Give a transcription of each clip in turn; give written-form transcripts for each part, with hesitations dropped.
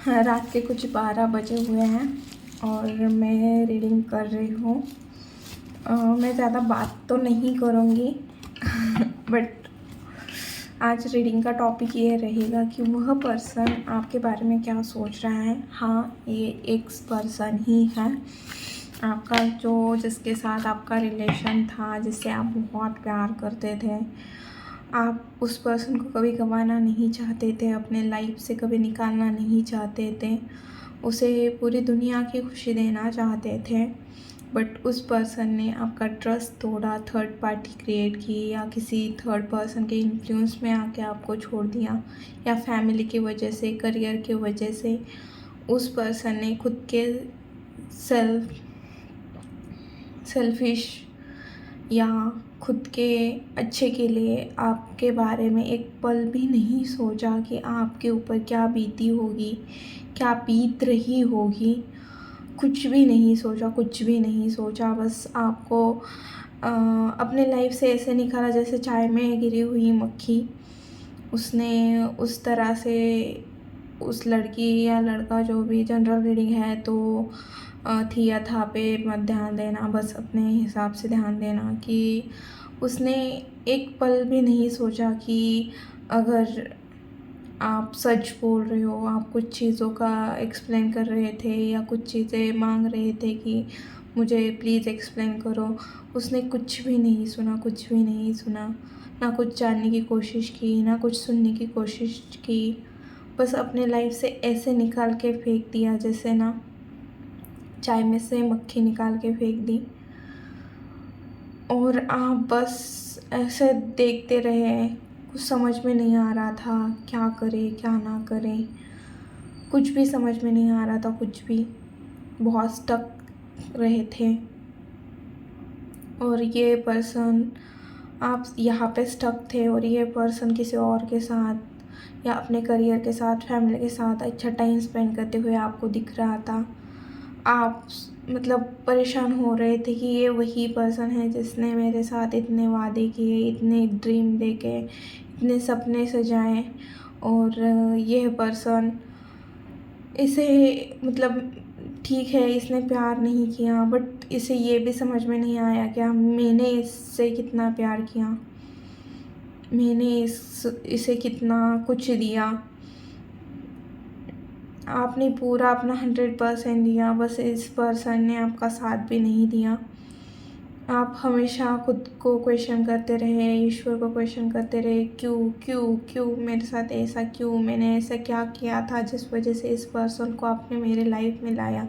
हाँ, रात के कुछ 12 बजे हुए हैं और मैं रीडिंग कर रही हूँ। मैं ज़्यादा बात तो नहीं करूँगी बट आज रीडिंग का टॉपिक ये रहेगा कि वह पर्सन आपके बारे में क्या सोच रहा है। हाँ, ये एक पर्सन ही है आपका, जो जिसके साथ आपका रिलेशन था, जिससे आप बहुत प्यार करते थे। आप उस पर्सन को कभी गंवाना नहीं चाहते थे, अपने लाइफ से कभी निकालना नहीं चाहते थे, उसे पूरी दुनिया की खुशी देना चाहते थे। बट उस पर्सन ने आपका ट्रस्ट तोड़ा, थर्ड पार्टी क्रिएट की या किसी थर्ड पर्सन के इन्फ्लुएंस में आके आपको छोड़ दिया, या फैमिली की वजह से, करियर की वजह से उस पर्सन ने खुद के सेल्फिश या खुद के अच्छे के लिए आपके बारे में एक पल भी नहीं सोचा कि आपके ऊपर क्या बीती होगी, क्या बीत रही होगी। कुछ भी नहीं सोचा, कुछ भी नहीं सोचा। बस आपको अपने लाइफ से ऐसे निकाला जैसे चाय में गिरी हुई मक्खी। उसने उस तरह से उस लड़की या लड़का, जो भी, जनरल रीडिंग है तो थी या था पे मत ध्यान देना, बस अपने हिसाब से ध्यान देना कि उसने एक पल भी नहीं सोचा कि अगर आप सच बोल रहे हो, आप कुछ चीज़ों का एक्सप्लेन कर रहे थे या कुछ चीज़ें मांग रहे थे कि मुझे प्लीज़ एक्सप्लेन करो, उसने कुछ भी नहीं सुना, कुछ भी नहीं सुना। ना कुछ जानने की कोशिश की, ना कुछ सुनने की कोशिश की। बस अपने लाइफ से ऐसे निकाल के फेंक दिया जैसे ना चाय में से मक्खी निकाल के फेंक दी। और आप बस ऐसे देखते रहे। कुछ समझ में नहीं आ रहा था क्या करें क्या ना करें, कुछ भी समझ में नहीं आ रहा था, कुछ भी। बहुत स्टक रहे थे। और ये पर्सन, आप यहाँ पे स्टक थे और ये पर्सन किसी और के साथ या अपने करियर के साथ, फैमिली के साथ अच्छा टाइम स्पेंड करते हुए आपको दिख रहा था। आप मतलब परेशान हो रहे थे कि ये वही पर्सन है जिसने मेरे साथ इतने वादे किए, इतने ड्रीम देखे, इतने सपने सजाए। और यह पर्सन, इसे मतलब ठीक है इसने प्यार नहीं किया, बट इसे ये भी समझ में नहीं आया क्या मैंने इससे कितना प्यार किया, मैंने इसे कितना कुछ दिया। आपने पूरा अपना 100% दिया, बस इस पर्सन ने आपका साथ भी नहीं दिया। आप हमेशा खुद को क्वेश्चन करते रहे, ईश्वर को क्वेश्चन करते रहे, क्यों क्यों क्यों मेरे साथ ऐसा, क्यों मैंने ऐसा क्या किया था जिस वजह से इस पर्सन को आपने मेरे लाइफ में लाया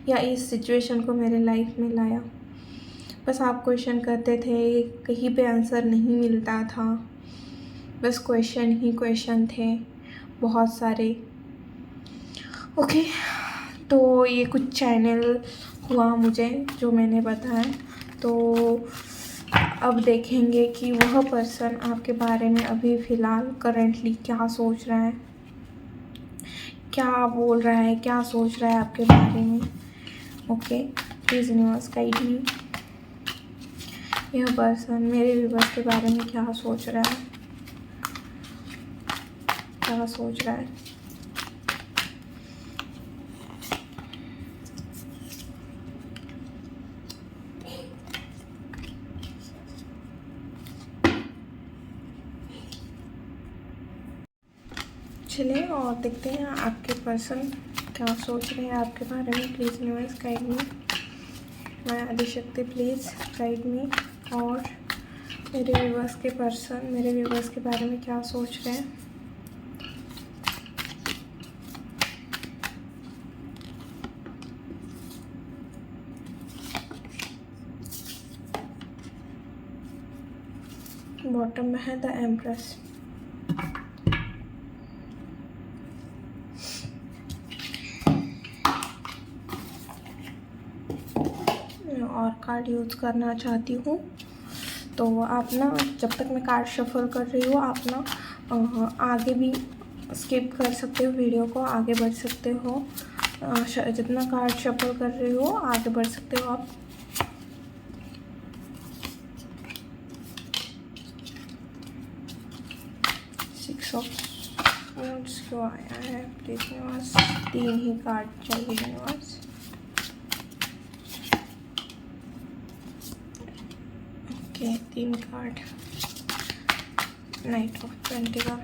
या इस सिचुएशन को मेरे लाइफ में लाया। बस आप क्वेश्चन करते थे, कहीं पे आंसर नहीं मिलता था, बस क्वेश्चन ही क्वेश्चन थे बहुत सारे। ओके, तो ये कुछ चैनल हुआ मुझे जो मैंने बताया। तो अब देखेंगे कि वह पर्सन आपके बारे में अभी फ़िलहाल करेंटली क्या सोच रहा है, क्या बोल रहा है, क्या सोच रहा है आपके बारे में। Okay, please universe guide me. यह पर्सन मेरे व्यूअर्स के बारे में क्या सोच रहा है, क्या सोच रहा है। चलिए और देखते हैं आपके पर्सन क्या सोच रहे हैं आपके बारे में। प्लीज़ यूनिवर्स गाइड मी, मैं आदिशक्ति प्लीज़ गाइड मी। और मेरे व्यूअर्स के पर्सन मेरे व्यूअर्स के बारे में क्या सोच रहे हैं। बॉटम में है द एम्प्रेस। और कार्ड यूज़ करना चाहती हूँ, तो आप ना जब तक मैं कार्ड शफल कर रही हूँ, आप ना आगे भी स्किप कर सकते हो, वीडियो को आगे बढ़ सकते हो। जितना कार्ड शफल कर रही हो आगे बढ़ सकते हो आप। सिक्स ऑफ कार्ड्स क्यों आया है प्लीज यूनिवर्स? 3 ही कार्ड चाहिए universe. Okay 3 card. Night of pentacle,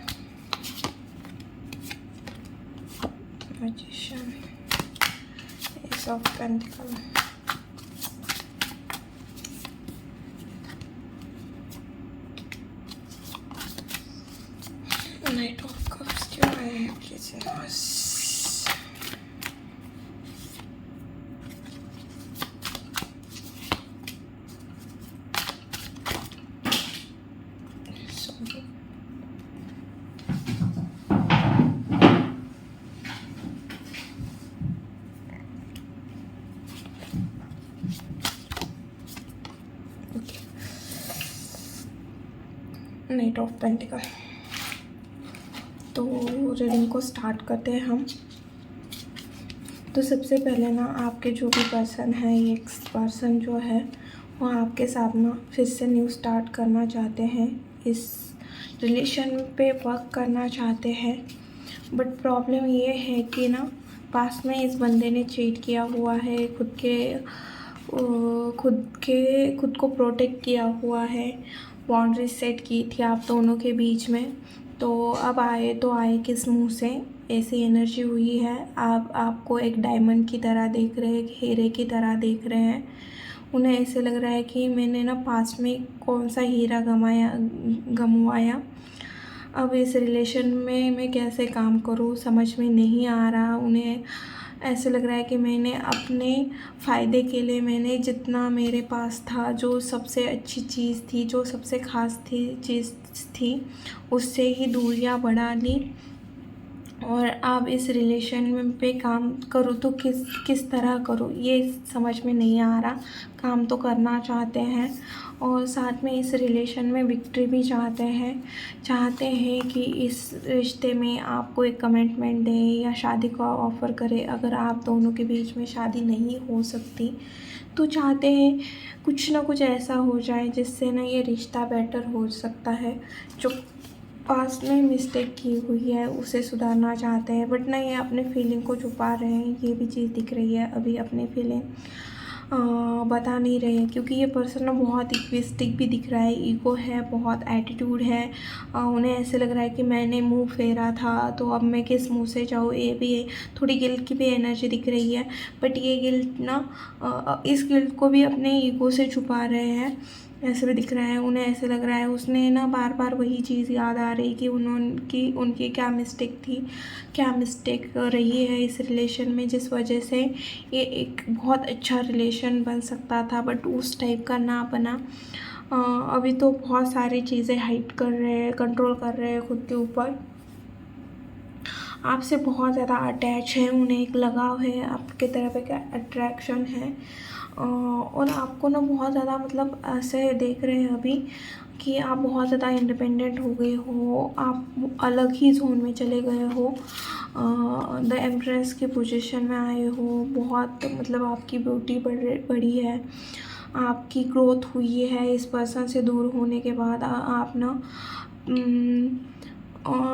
magician, S of pentacle, night of cups क्यों आए हैं please universe? Night of pentacle. तो रीडिंग को स्टार्ट करते हैं हम। तो सबसे पहले ना आपके जो भी पर्सन है, ये पर्सन जो है वो आपके साथ ना फिर से न्यू स्टार्ट करना चाहते हैं, इस रिलेशन पे वर्क करना चाहते हैं। बट प्रॉब्लम ये है कि ना पास्ट में इस बंदे ने चीट किया हुआ है, खुद को प्रोटेक्ट किया हुआ है, बाउंड्री सेट की थी आप दोनों के बीच में। तो अब आए किस मुंह से? ऐसी एनर्जी हुई है, आपको एक डायमंड की तरह देख रहे हैं, एक हीरे की तरह देख रहे हैं। उन्हें ऐसे लग रहा है कि मैंने ना पास्ट में कौन सा हीरा गमवाया, अब इस रिलेशन में मैं कैसे काम करूँ समझ में नहीं आ रहा। उन्हें ऐसे लग रहा है कि मैंने अपने फ़ायदे के लिए मैंने जितना मेरे पास था, जो सबसे अच्छी चीज़ थी, जो सबसे ख़ास चीज़ थी, उससे ही दूरियां बढ़ा ली। और अब इस रिलेशन में पे काम करूँ तो किस तरह करूँ ये समझ में नहीं आ रहा। काम तो करना चाहते हैं और साथ में इस रिलेशन में विक्ट्री भी चाहते हैं कि इस रिश्ते में आपको एक कमिटमेंट दे या शादी का ऑफ़र करे। अगर आप दोनों के बीच में शादी नहीं हो सकती तो चाहते हैं कुछ ना कुछ ऐसा हो जाए जिससे ना ये रिश्ता बेटर हो सकता है। जो पास्ट में मिस्टेक की हुई है उसे सुधारना चाहते हैं, बट ना ये अपने फीलिंग को छुपा रहे हैं। ये भी चीज़ दिख रही है, अभी अपने फीलिंग बता नहीं रहे हैं क्योंकि ये पर्सन ना बहुत इक्विस्टिक भी दिख रहा है, ईगो है, बहुत एटीट्यूड है। उन्हें ऐसे लग रहा है कि मैंने मुंह फेरा था तो अब मैं किस मुंह से जाऊँ। ये भी थोड़ी गिल्ट की भी एनर्जी दिख रही है, बट ये गिल्ट ना इस गिल्ट को भी अपने ईगो से छुपा रहे हैं, ऐसे भी दिख रहा है। उन्हें ऐसे लग रहा है उसने ना बार बार वही चीज़ याद आ रही कि उनकी क्या मिस्टेक रही है इस रिलेशन में, जिस वजह से ये एक बहुत अच्छा रिलेशन बन सकता था बट उस टाइप का ना बना। अभी तो बहुत सारी चीज़ें हाइड कर रहे हैं, कंट्रोल कर रहे हैं खुद के ऊपर। आपसे बहुत ज़्यादा अटैच है, उन्हें एक लगाव है, आपके तरफ एक अट्रैक्शन है। और आपको ना बहुत ज़्यादा मतलब ऐसे देख रहे हैं अभी कि आप बहुत ज़्यादा इंडिपेंडेंट हो गए हो, आप अलग ही जोन में चले गए हो, द एम्प्रेस की पोजीशन में आए हो। बहुत मतलब आपकी ब्यूटी बढ़ी है, आपकी ग्रोथ हुई है इस पर्सन से दूर होने के बाद। आप ना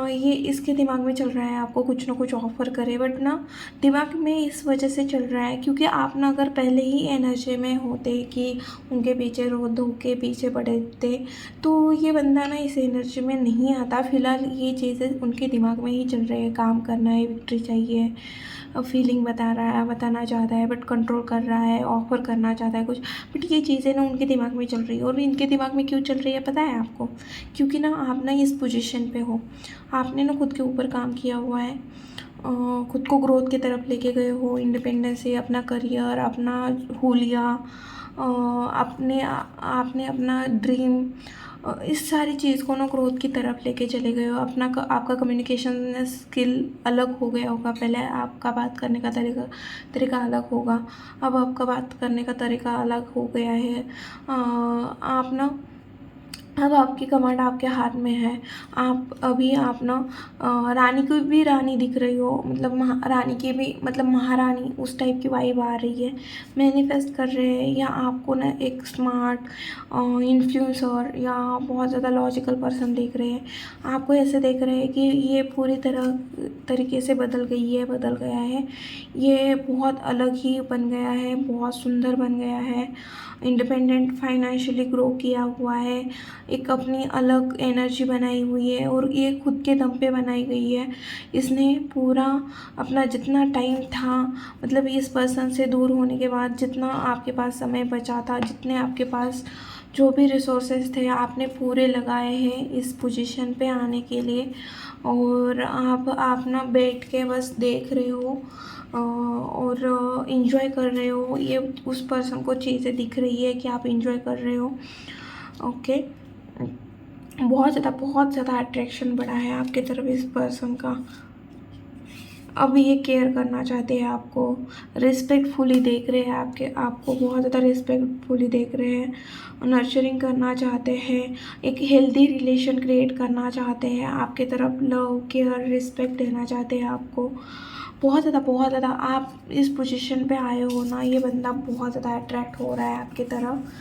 ये इसके दिमाग में चल रहा है आपको कुछ ना कुछ ऑफ़र करे, बट ना दिमाग में इस वजह से चल रहा है क्योंकि आप ना अगर पहले ही एनर्जी में होते कि उनके पीछे के पीछे पड़े थे तो ये बंदा ना इस एनर्जी में नहीं आता। फ़िलहाल ये चीज़ें उनके दिमाग में ही चल रही है, काम करना है, विक्ट्री चाहिए, फीलिंग बताना चाहता है बट कंट्रोल कर रहा है, ऑफ़र करना चाहता है कुछ, बट ये चीज़ें ना उनके दिमाग में चल रही है। और इनके दिमाग में क्यों चल रही है पता है आपको? क्योंकि ना आप ना इस पोजीशन पे हो, आपने ना खुद के ऊपर काम किया हुआ है, खुद को ग्रोथ की तरफ लेके गए हो, इंडिपेंडेंस से अपना करियर, अपना हुलिया, आपने अपना ड्रीम, इस सारी चीज़ को ना ग्रोथ की तरफ लेके चले गए हो। आपका कम्युनिकेशन स्किल अलग हो गया होगा। पहले आपका बात करने का तरीका अलग होगा, अब आपका बात करने का तरीका अलग हो गया है। आप ना अब आपकी कमांड आपके हाथ में है। आप ना रानी को भी रानी दिख रही हो, मतलब रानी की भी मतलब महारानी, उस टाइप की वाइब आ रही है। मैनिफेस्ट कर रहे हैं, या आपको ना एक स्मार्ट इन्फ्लुएंसर या बहुत ज़्यादा लॉजिकल पर्सन देख रहे हैं। आपको ऐसे देख रहे हैं कि ये पूरी तरीके से बदल गया है। ये बहुत अलग ही बन गया है, बहुत सुंदर बन गया है, इंडिपेंडेंट फाइनेंशियली ग्रो किया हुआ है, एक अपनी अलग एनर्जी बनाई हुई है, और ये खुद के दम पे बनाई गई है। इसने पूरा अपना जितना टाइम था, मतलब इस पर्सन से दूर होने के बाद जितना आपके पास समय बचा था, जितने आपके पास जो भी रिसोर्सेज थे, आपने पूरे लगाए हैं इस पोजीशन पे आने के लिए। और आप ना बैठ के बस देख रहे हो और इन्जॉय कर रहे हो। ये उस पर्सन को चीज़ें दिख रही है कि आप इन्जॉय कर रहे हो। ओके, बहुत ज़्यादा अट्रैक्शन बढ़ा है आपकी तरफ इस पर्सन का। अब ये केयर करना चाहते हैं आपको, रिस्पेक्टफुली देख रहे हैं, आपको बहुत ज़्यादा रिस्पेक्टफुली देख रहे हैं, नर्चरिंग करना चाहते हैं, एक हेल्दी रिलेशन क्रिएट करना चाहते हैं, आपके तरफ लव, केयर, रिस्पेक्ट देना चाहते हैं आपको। बहुत ज़्यादा आप इस पोजीशन पे आए हो ना, ये बंदा बहुत ज़्यादा अट्रैक्ट हो रहा है आपकी तरफ,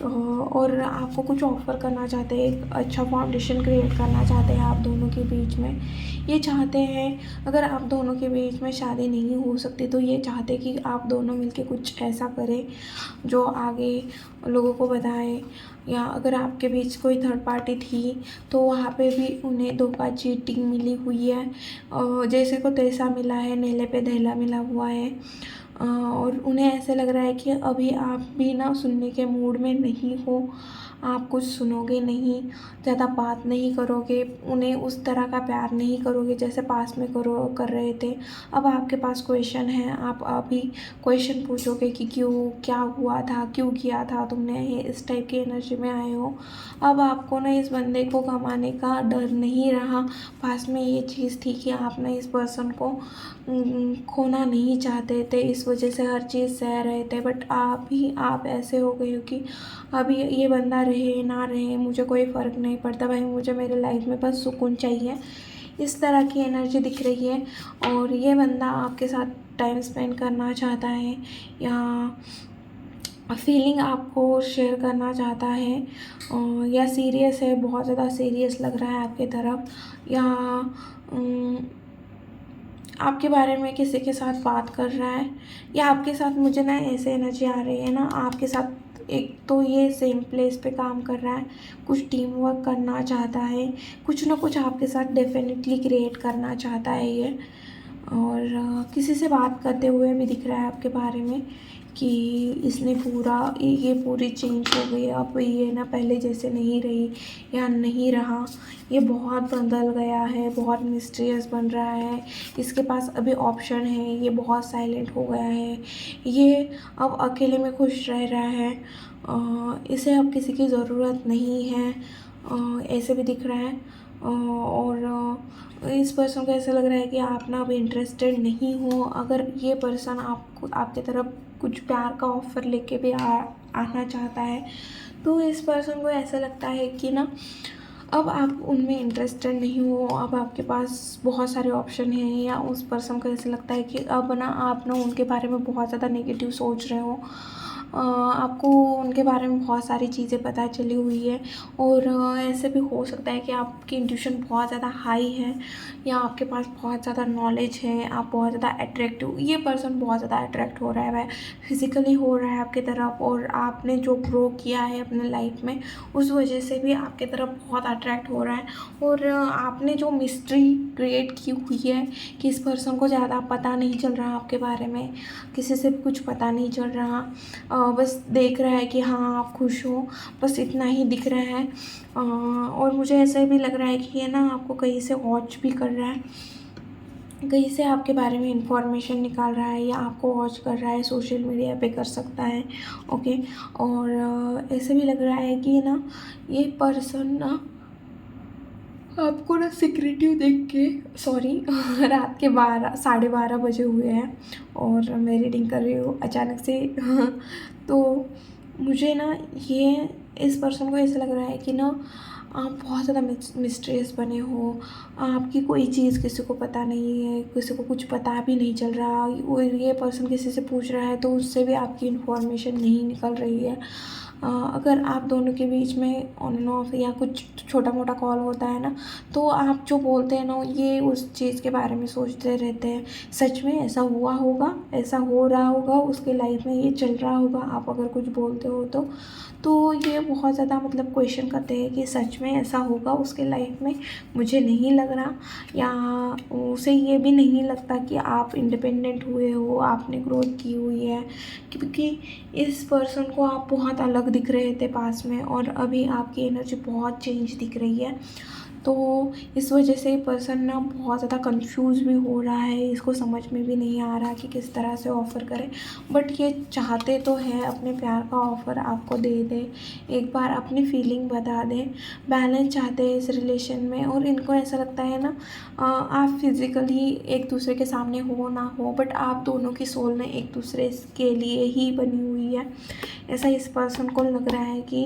और आपको कुछ ऑफ़र करना चाहते हैं, एक अच्छा फाउंडेशन क्रिएट करना चाहते हैं आप दोनों के बीच में। ये चाहते हैं, अगर आप दोनों के बीच में शादी नहीं हो सकती तो ये चाहते हैं कि आप दोनों मिलके कुछ ऐसा करें जो आगे लोगों को बताएं, या अगर आपके बीच कोई थर्ड पार्टी थी तो वहाँ पे भी उन्हें धोखा, चीटिंग मिली हुई है, जैसे को तैसा मिला है, नेले पे दहला मिला हुआ है। और उन्हें ऐसे लग रहा है कि अभी आप भी ना सुनने के मूड में नहीं हो, आप कुछ सुनोगे नहीं, ज़्यादा बात नहीं करोगे, उन्हें उस तरह का प्यार नहीं करोगे जैसे पास में कर रहे थे। अब आपके पास क्वेश्चन है, आप अभी क्वेश्चन पूछोगे कि क्यों, क्या हुआ था, क्यों किया था तुमने, ये इस टाइप की एनर्जी में आए हो। अब आपको ना इस बंदे को गंवाने का डर नहीं रहा, पास में ये चीज़ थी कि आप ना इस पर्सन को खोना नहीं चाहते थे, इस वजह से हर चीज़ सह रहे थे। बट आप ऐसे हो गए हो कि अभी ये बंदा रहे ना रहे मुझे कोई फ़र्क नहीं पड़ता भाई, मुझे मेरे लाइफ में बस सुकून चाहिए। इस तरह की एनर्जी दिख रही है, और ये बंदा आपके साथ टाइम स्पेंड करना चाहता है, या फीलिंग आपको शेयर करना चाहता है, या सीरियस है, बहुत ज़्यादा सीरियस लग रहा है आपके तरफ, या आपके बारे में किसी के साथ बात कर रहा है, या आपके साथ मुझे ना ऐसे एनर्जी आ रही है ना, आपके साथ एक तो ये सेम प्लेस पे काम कर रहा है, कुछ टीम वर्क करना चाहता है, कुछ ना कुछ आपके साथ डेफिनेटली क्रिएट करना चाहता है ये। और किसी से बात करते हुए भी दिख रहा है आपके बारे में कि इसने ये पूरी चेंज हो गई, अब ये ना पहले जैसे नहीं रही या नहीं रहा, ये बहुत बदल गया है, बहुत मिस्टीरियस बन रहा है, इसके पास अभी ऑप्शन है, ये बहुत साइलेंट हो गया है, ये अब अकेले में खुश रह रहा है, इसे अब किसी की ज़रूरत नहीं है, ऐसे भी दिख रहा है। और इस पर्सन को ऐसा लग रहा है कि आप ना अब इंटरेस्टेड नहीं हो। अगर ये पर्सन आपकी तरफ कुछ प्यार का ऑफ़र लेके भी आना चाहता है, तो इस पर्सन को ऐसा लगता है कि ना अब आप उनमें इंटरेस्टेड नहीं हो, अब आपके पास बहुत सारे ऑप्शन हैं, या उस पर्सन को ऐसा लगता है कि अब ना आप ना उनके बारे में बहुत ज़्यादा नेगेटिव सोच रहे हो, आपको उनके बारे में बहुत सारी चीज़ें पता चली हुई है, और ऐसे भी हो सकता है कि आपकी इंट्यूशन बहुत ज़्यादा हाई है, या आपके पास बहुत ज़्यादा नॉलेज है, आप बहुत ज़्यादा अट्रैक्टिव, ये पर्सन बहुत ज़्यादा अट्रैक्ट हो रहा है, वह फिज़िकली हो रहा है आपकी तरफ, और आपने जो ग्रो किया है अपने लाइफ में उस वजह से भी आपकी तरफ बहुत अट्रैक्ट हो रहा है। और आपने जो मिस्ट्री क्रिएट की हुई है कि इस पर्सन को ज़्यादा पता नहीं चल रहा आपके बारे में, किसी से भी कुछ पता नहीं चल रहा, बस देख रहा है कि हाँ आप खुश हो, बस इतना ही दिख रहा है। और मुझे ऐसा भी लग रहा है कि ये ना आपको कहीं से वॉच भी कर रहा है, कहीं से आपके बारे में इंफॉर्मेशन निकाल रहा है, या आपको वॉच कर रहा है, सोशल मीडिया पे कर सकता है। ओके, और ऐसे भी लग रहा है कि ना ये पर्सन ना आपको ना सिक्रेटिव देख के, सॉरी रात के 12 साढ़े 12 बजे हुए हैं और मैं रीडिंग कर रही हूँ अचानक से तो मुझे ना ये इस पर्सन को ऐसा लग रहा है कि ना आप बहुत ज़्यादा मिस्ट्रियस बने हो, आपकी कोई चीज़ किसी को पता नहीं है, किसी को कुछ पता भी नहीं चल रहा, और ये पर्सन किसी से पूछ रहा है तो उससे भी आपकी इन्फॉर्मेशन नहीं निकल रही है। अगर आप दोनों के बीच में ऑन एंड ऑफ या कुछ छोटा मोटा कॉल होता है ना, तो आप जो बोलते हैं ना ये उस चीज़ के बारे में सोचते रहते हैं, सच में ऐसा हुआ होगा, ऐसा हो रहा होगा, उसके लाइफ में ये चल रहा होगा, आप अगर कुछ बोलते हो तो ये बहुत ज़्यादा मतलब क्वेश्चन करते हैं कि सच में ऐसा होगा उसके लाइफ में, मुझे नहीं लग रहा, या उसे ये भी नहीं लगता कि आप इंडिपेंडेंट हुए हो, आपने ग्रोथ की हुई है, क्योंकि इस पर्सन को आप बहुत अलग दिख रहे थे पास में, और अभी आपकी एनर्जी बहुत चेंज दिख रही है। तो इस वजह से पर्सन ना बहुत ज़्यादा कंफ्यूज भी हो रहा है, इसको समझ में भी नहीं आ रहा कि किस तरह से ऑफ़र करें, बट ये चाहते तो है अपने प्यार का ऑफ़र आपको दे दे, एक बार अपनी फीलिंग बता दें, बैलेंस चाहते हैं इस रिलेशन में, और इनको ऐसा लगता है ना आप फिज़िकली एक दूसरे के सामने हो ना हो, बट आप दोनों की सोल में एक दूसरे के लिए ही बनी हुई है। ऐसा इस पर्सन को लग रहा है कि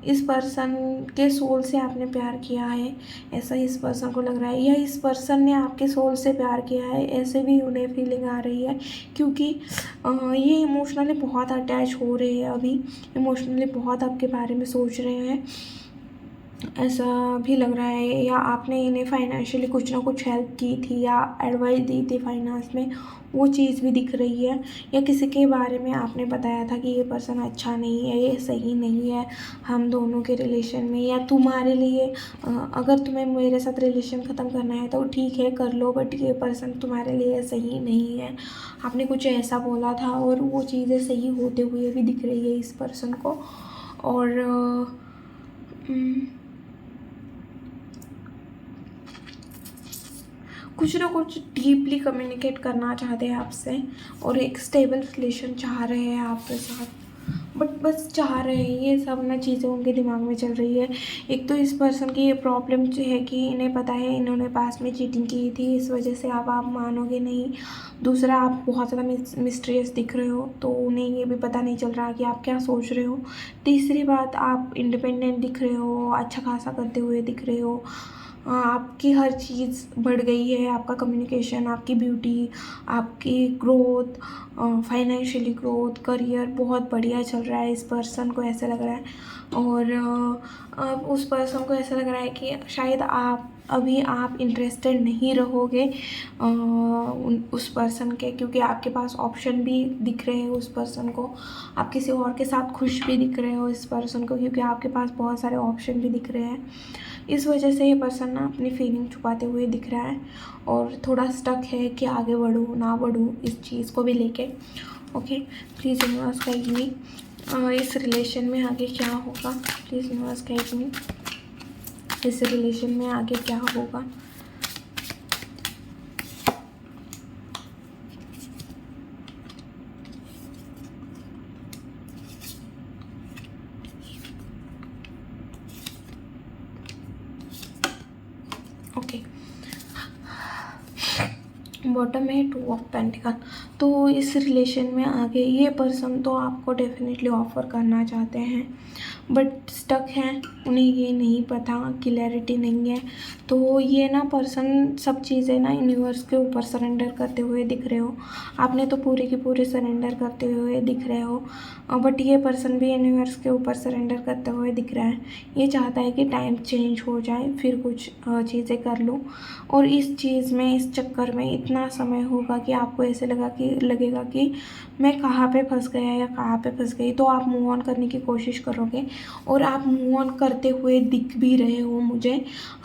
इस पर्सन के सोल से आपने प्यार किया है, ऐसा इस पर्सन को लग रहा है, या इस पर्सन ने आपके सोल से प्यार किया है, ऐसे भी उन्हें फीलिंग आ रही है, क्योंकि ये इमोशनली बहुत अटैच हो रहे हैं, अभी इमोशनली बहुत आपके बारे में सोच रहे हैं, ऐसा भी लग रहा है, या आपने इन्हें फाइनेंशियली कुछ ना कुछ हेल्प की थी या एडवाइस दी थी फाइनेंस में, वो चीज़ भी दिख रही है, या किसी के बारे में आपने बताया था कि ये पर्सन अच्छा नहीं है, ये सही नहीं है हम दोनों के रिलेशन में, या तुम्हारे लिए अगर तुम्हें मेरे साथ रिलेशन ख़त्म करना है तो ठीक है कर लो, बट ये पर्सन तुम्हारे लिए सही नहीं है, आपने कुछ ऐसा बोला था, और वो चीज़ें सही होते हुए भी दिख रही है इस पर्सन को। और कुछ ना कुछ डीपली कम्युनिकेट करना चाहते हैं आपसे, और एक स्टेबल रिलेशन चाह रहे हैं आपके साथ, बट बस चाह रहे हैं, ये सब ना चीज़ें उनके दिमाग में चल रही है। एक तो इस पर्सन की ये प्रॉब्लम जो है कि इन्हें पता है इन्होंने पास में चीटिंग की थी, इस वजह से अब आप मानोगे नहीं। दूसरा, आप बहुत ज़्यादा मिस्टीरियस दिख रहे हो, तो उन्हें ये भी पता नहीं चल रहा कि आप क्या सोच रहे हो। तीसरी बात, आप इंडिपेंडेंट दिख रहे हो, अच्छा खासा करते हुए दिख रहे हो, आपकी हर चीज़ बढ़ गई है, आपका कम्युनिकेशन, आपकी ब्यूटी, आपकी ग्रोथ, फाइनेंशियली ग्रोथ, करियर बहुत बढ़िया चल रहा है, इस पर्सन को ऐसा लग रहा है। और अब उस पर्सन को ऐसा लग रहा है कि शायद आप इंटरेस्टेड नहीं रहोगे उस पर्सन के, क्योंकि आपके पास ऑप्शन भी दिख रहे हैं उस पर्सन को, आप किसी और के साथ खुश भी दिख रहे हो इस पर्सन को, क्योंकि आपके पास बहुत सारे ऑप्शन भी दिख रहे हैं। इस वजह से ये पर्सन ना अपनी फीलिंग छुपाते हुए दिख रहा है, और थोड़ा स्टक है कि आगे बढ़ूँ ना बढ़ूँ इस चीज़ को भी लेके। Okay, please universe guide me, इस रिलेशन में आगे क्या होगा, प्लीज़ यूनिवर्स गाइड मी, इस रिलेशन में आगे क्या होगा। ओके, बॉटम है 2 ऑफ पेंटिकल। तो इस रिलेशन में आगे ये पर्सन तो आपको डेफिनेटली ऑफ़र करना चाहते हैं, बट स्टक हैं, उन्हें ये नहीं पता, क्लैरिटी नहीं है। तो ये ना पर्सन सब चीज़ें ना यूनिवर्स के ऊपर सरेंडर करते हुए दिख रहे हो, आपने तो पूरे के पूरे सरेंडर करते हुए दिख रहे हो, बट ये पर्सन भी यूनिवर्स के ऊपर सरेंडर करते हुए दिख रहा है। ये चाहता है कि टाइम चेंज हो जाए, फिर कुछ चीज़ें कर लूँ, और इस चीज़ में, इस चक्कर में इतना समय होगा कि आपको ऐसे लगेगा कि मैं कहाँ पे फंस गया या कहाँ पे फंस गई। तो आप मूव ऑन करने की कोशिश करोगे, और आप मूव ऑन करते हुए दिख भी रहे हो मुझे,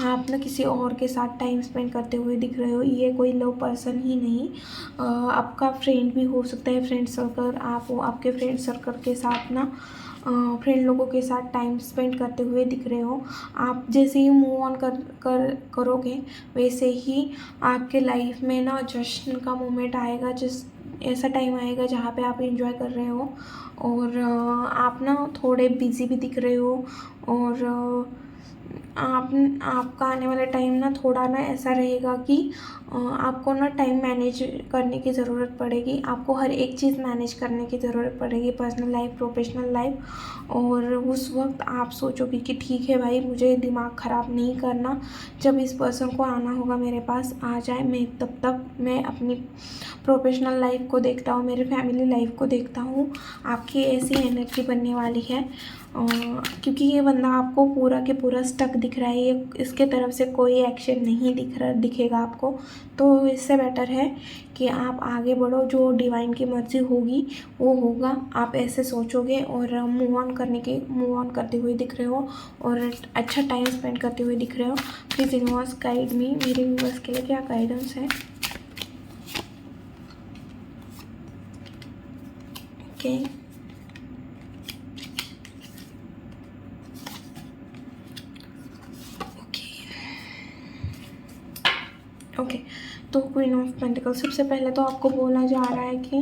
आप ना किसी और के साथ टाइम स्पेंड करते हुए दिख रहे हो। ये कोई लव पर्सन ही नहीं, आपका फ्रेंड भी हो सकता है, फ्रेंड सर्कल, आप आपके फ्रेंड सर्कल के साथ ना फ्रेंड लोगों के साथ टाइम स्पेंड करते हुए दिख रहे हो। आप जैसे ही मूव ऑन करोगे, वैसे ही आपके लाइफ में ना जश्न का मोमेंट आएगा, ऐसा टाइम आएगा जहाँ पे आप एंजॉय कर रहे हो, और आप ना थोड़े बिज़ी भी दिख रहे हो, और आपका आने वाला टाइम ना थोड़ा ना ऐसा रहेगा कि आपको ना टाइम मैनेज करने की ज़रूरत पड़ेगी। आपको हर एक चीज़ मैनेज करने की ज़रूरत पड़ेगी, पर्सनल लाइफ, प्रोफेशनल लाइफ। और उस वक्त आप सोचोगे कि ठीक है भाई, मुझे दिमाग ख़राब नहीं करना, जब इस पर्सन को आना होगा मेरे पास आ जाए, मैं तब तक मैं अपनी प्रोफेशनल लाइफ को देखता हूँ, मेरी फैमिली लाइफ को देखता हूँ। आपकी ऐसी एनर्जी बनने वाली है, क्योंकि ये बंदा आपको पूरा के पूरा स्टक दिख रहा है, ये इसके तरफ से कोई एक्शन नहीं दिखेगा आपको। तो इससे बेटर है कि आप आगे बढ़ो, जो डिवाइन की मर्ज़ी होगी वो होगा, आप ऐसे सोचोगे और मूव ऑन करते हुए दिख रहे हो और अच्छा टाइम स्पेंड करते हुए दिख रहे हो। प्लीज़ यूनिवर्स गाइड मी, मेरे व्यूअर्स के लिए क्या गाइडेंस है? Okay, okay. तो क्वीन ऑफ पेंटिकल्स, सबसे पहले तो आपको बोला जा रहा है कि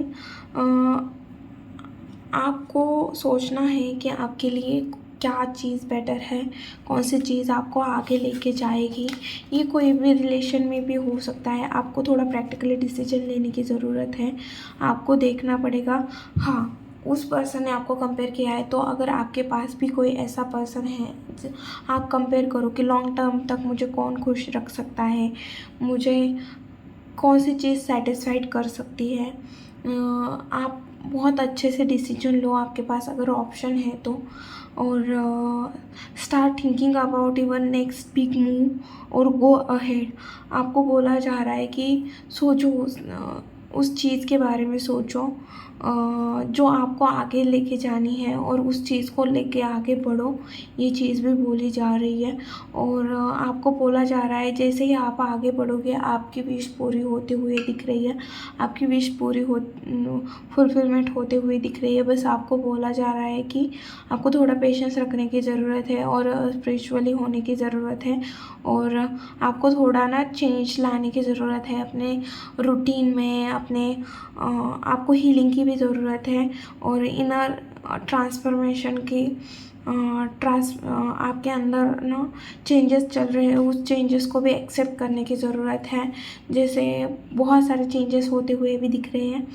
आपको सोचना है कि आपके लिए क्या चीज़ बेटर है, कौन सी चीज़ आपको आगे लेके जाएगी। ये कोई भी रिलेशन में भी हो सकता है। आपको थोड़ा प्रैक्टिकली डिसीजन लेने की ज़रूरत है। आपको देखना पड़ेगा, हाँ, उस पर्सन ने आपको कंपेयर किया है, तो अगर आपके पास भी कोई ऐसा पर्सन है, आप कंपेयर करो कि लॉन्ग टर्म तक मुझे कौन खुश रख सकता है, मुझे कौन सी चीज़ सेटिस्फाइड कर सकती है। आप बहुत अच्छे से डिसीजन लो, आपके पास अगर ऑप्शन है तो। और start thinking about your next big move और गो अहेड। आपको बोला जा रहा है कि सोचो, उस चीज़ के बारे में सोचो जो आपको आगे लेके जानी है, और उस चीज़ को लेके आगे बढ़ो, ये चीज़ भी बोली जा रही है। और आपको बोला जा रहा है जैसे ही आप आगे बढ़ोगे, आपकी विश पूरी होते हुए दिख रही है, आपकी विश पूरी फुलफिलमेंट होते हुए दिख रही है। बस आपको बोला जा रहा है कि आपको थोड़ा पेशेंस रखने की ज़रूरत है और स्पिरिचुअली होने की ज़रूरत है, और आपको थोड़ा ना चेंज लाने की ज़रूरत है अपने रूटीन में, आपको हीलिंग की भी ज़रूरत है, और इनर ट्रांसफॉर्मेशन की आपके अंदर ना चेंजेस चल रहे हैं, उस चेंजेस को भी एक्सेप्ट करने की ज़रूरत है। जैसे बहुत सारे चेंजेस होते हुए भी दिख रहे हैं,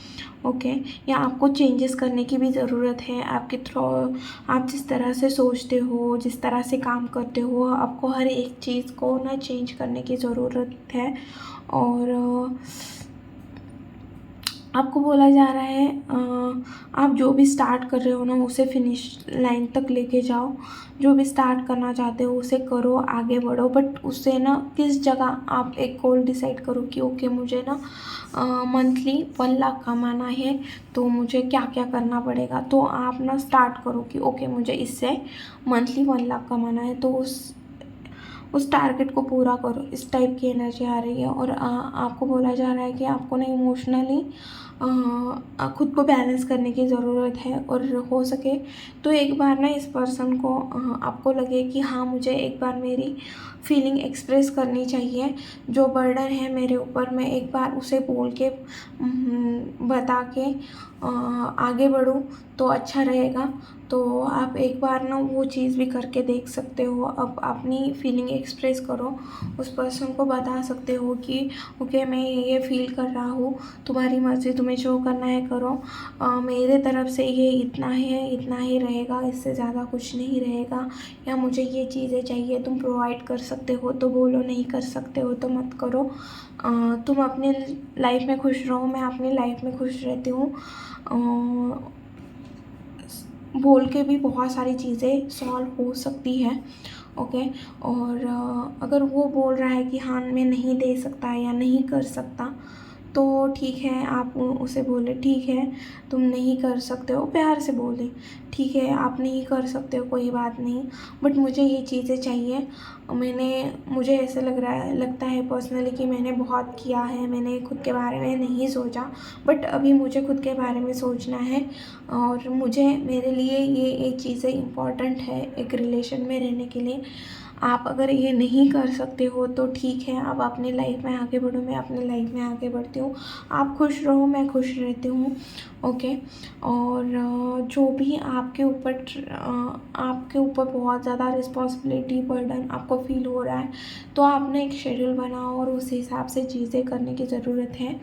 ओके। या आपको चेंजेस करने की भी ज़रूरत है। आपके थ्रू आप जिस तरह से सोचते हो, जिस तरह से काम करते हो, आपको हर एक चीज़ को ना चेंज करने की ज़रूरत है। और आपको बोला जा रहा है आप जो भी स्टार्ट कर रहे हो ना, उसे फिनिश लाइन तक लेके जाओ। जो भी स्टार्ट करना चाहते हो उसे करो, आगे बढ़ो, बट उससे ना किस जगह आप एक गोल डिसाइड करो कि ओके, मुझे ना मंथली 1 लाख कमाना है, तो मुझे क्या क्या करना पड़ेगा। तो आप ना स्टार्ट करो कि ओके, मुझे इससे मंथली 1 लाख कमाना है, तो उस टारगेट को पूरा करो। इस टाइप की एनर्जी आ रही है। और आपको बोला जा रहा है कि आपको ना इमोशनली खुद को बैलेंस करने की ज़रूरत है, और हो सके तो एक बार ना इस पर्सन को आपको लगे कि हाँ, मुझे एक बार मेरी फीलिंग एक्सप्रेस करनी चाहिए, जो बर्डन है मेरे ऊपर, मैं एक बार उसे बोल के बता के आगे बढ़ूँ तो अच्छा रहेगा। तो आप एक बार ना वो चीज़ भी करके देख सकते हो। अब अपनी फीलिंग एक्सप्रेस करो, उस पर्सन को बता सकते हो कि ओके, मैं ये फील कर रहा हूँ, तुम्हारी मर्ज़ी, तुम्हें जो करना है करो, मेरे तरफ से ये इतना है, इतना ही रहेगा, इससे ज़्यादा कुछ नहीं रहेगा। या मुझे ये चीज़ें चाहिए, तुम प्रोवाइड कर सकते हो तो बोलो, नहीं कर सकते हो तो मत करो। तुम अपनी लाइफ में खुश रहो, मैं अपनी लाइफ में खुश रहती हूँ। बोल के भी बहुत सारी चीज़ें सॉल्व हो सकती है, ओके। और अगर वो बोल रहा है कि हाँ, मैं नहीं दे सकता या नहीं कर सकता, तो ठीक है, आप उसे बोले ठीक है, तुम नहीं कर सकते हो, प्यार से बोले ठीक है, आप नहीं कर सकते हो, कोई बात नहीं, बट मुझे ये चीज़ें चाहिए। मुझे ऐसे लगता है पर्सनली कि मैंने बहुत किया है, मैंने खुद के बारे में नहीं सोचा, बट अभी मुझे खुद के बारे में सोचना है, और मेरे लिए ये चीज़ें इम्पॉर्टेंट है एक रिलेशन में रहने के लिए। आप अगर ये नहीं कर सकते हो तो ठीक है, आप अपनी लाइफ में आगे बढ़ो, मैं अपनी लाइफ में आगे बढ़ती हूँ। आप खुश रहो, मैं खुश रहती हूँ। ओके। और जो भी आपके ऊपर बहुत ज़्यादा रिस्पॉन्सिबिलिटी बर्डन आपको फील हो रहा है, तो आपने एक शेड्यूल बनाओ और उस हिसाब से चीज़ें करने की ज़रूरत है।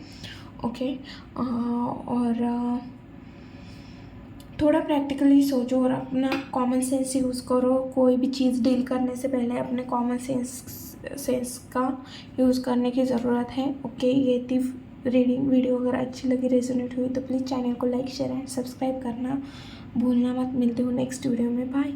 ओके। और थोड़ा प्रैक्टिकली सोचो और अपना कॉमन सेंस यूज़ करो। कोई भी चीज़ डील करने से पहले अपने कॉमन सेंस का यूज़ करने की ज़रूरत है। ओके, ये थी रीडिंग वीडियो। अगर अच्छी लगी, रेजोनेट हुई तो प्लीज़ चैनल को लाइक शेयर एंड सब्सक्राइब करना भूलना मत। मिलते हो नेक्स्ट वीडियो में। बाय।